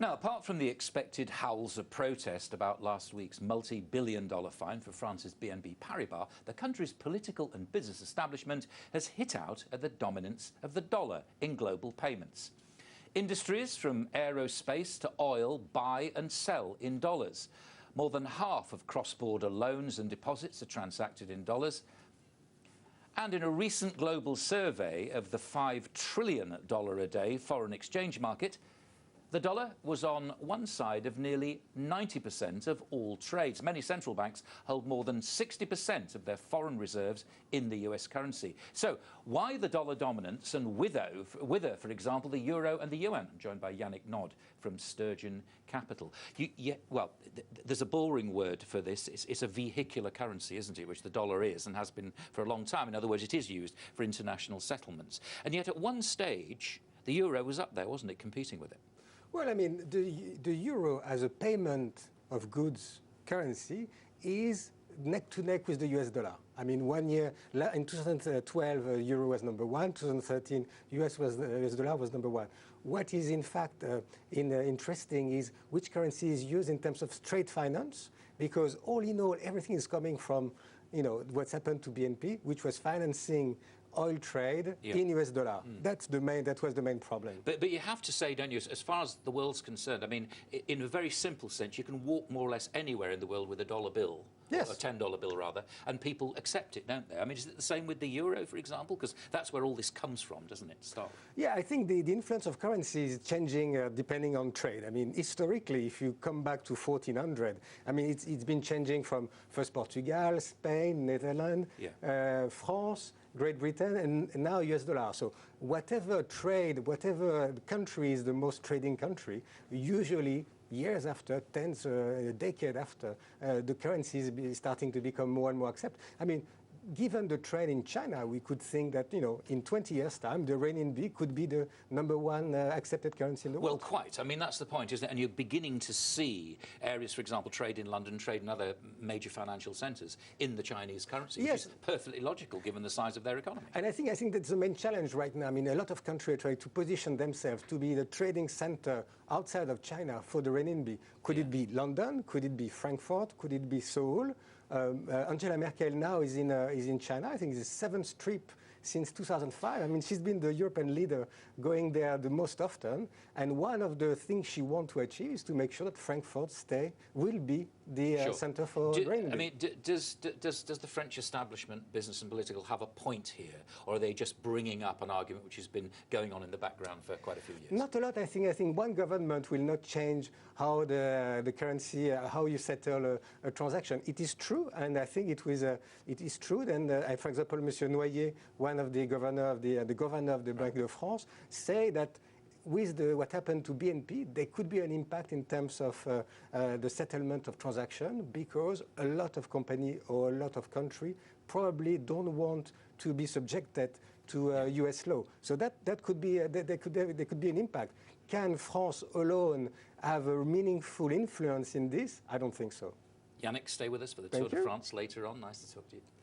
Now, apart from the expected howls of protest about last week's multi-billion-dollar fine for France's BNP Paribas, the country's political and business establishment has hit out at the dominance of the dollar in global payments. Industries from aerospace to oil buy and sell in dollars. More than half of cross-border loans and deposits are transacted in dollars. And in a recent global survey of the $5 trillion a day foreign exchange market, the dollar was on one side of nearly 90% of all trades. Many central banks hold more than 60% of their foreign reserves in the US currency. So why the dollar dominance and with her, for example, the euro and the yuan? I'm joined by Yannick Naud from Sturgeon Capital. There's a boring word for this. It's a vehicular currency, isn't it, which the dollar is and has been for a long time. In other words, it is used for international settlements. And yet at one stage, the euro was up there, wasn't it, competing with it? Well, I mean, the euro as a payment of goods currency is neck to neck with the US dollar. I mean, 1 year, in 2012, euro was number one, 2013, US dollar was number one. What is in fact interesting is which currency is used in terms of trade finance, because all in all, everything is coming from, you know, what's happened to BNP, which was financing oil trade in US dollar. That was the main problem. But you have to say, don't you, as far as the world's concerned, I mean, in a very simple sense, you can walk more or less anywhere in the world with a dollar bill, yes, or a $10 bill rather, and people accept it, don't they? I mean, is it the same with the euro, for example? Because that's where all this comes from, doesn't it, start? Yeah, I think the influence of currency is changing depending on trade. I mean, historically, if you come back to 1400, I mean, it's been changing from first Portugal, Spain, Netherlands, France, Great Britain, and now US dollar. So whatever trade, whatever country is the most trading country, usually years after, a decade after, the currency is starting to become more and more accepted. I mean, given the trend in China, we could think that, you know, in 20 years' time, the renminbi could be the #1 accepted currency in the world. Well, quite. I mean, that's the point, isn't it? And you're beginning to see areas, for example, trade in London, trade in other major financial centres in the Chinese currency, yes, which is perfectly logical given the size of their economy. And I think that's the main challenge right now. I mean, a lot of countries are trying to position themselves to be the trading centre outside of China for the renminbi. Could it be London? Could it be Frankfurt? Could it be Seoul? Angela Merkel now is in China. I think it's the 7th trip since 2005. I mean, she's been the European leader going there the most often. And one of the things she wants to achieve is to make sure that Frankfurt will be the center for renminbi. I mean, does the French establishment, business and political, have a point here? Or are they just bringing up an argument which has been going on in the background for quite a few years? Not a lot. I think one government will not change how the currency, how you settle a transaction. It is true, and I think it is true. And for example, Monsieur Noyer, one of the governor of the Banque de France, say that with what happened to BNP, there could be an impact in terms of the settlement of transaction, because a lot of company or a lot of country probably don't want to be subjected to US law. So that could be there could be an impact. Can France alone have a meaningful influence in this? I don't think so. Yannick, stay with us for the Tour de France later on. Nice to talk to you.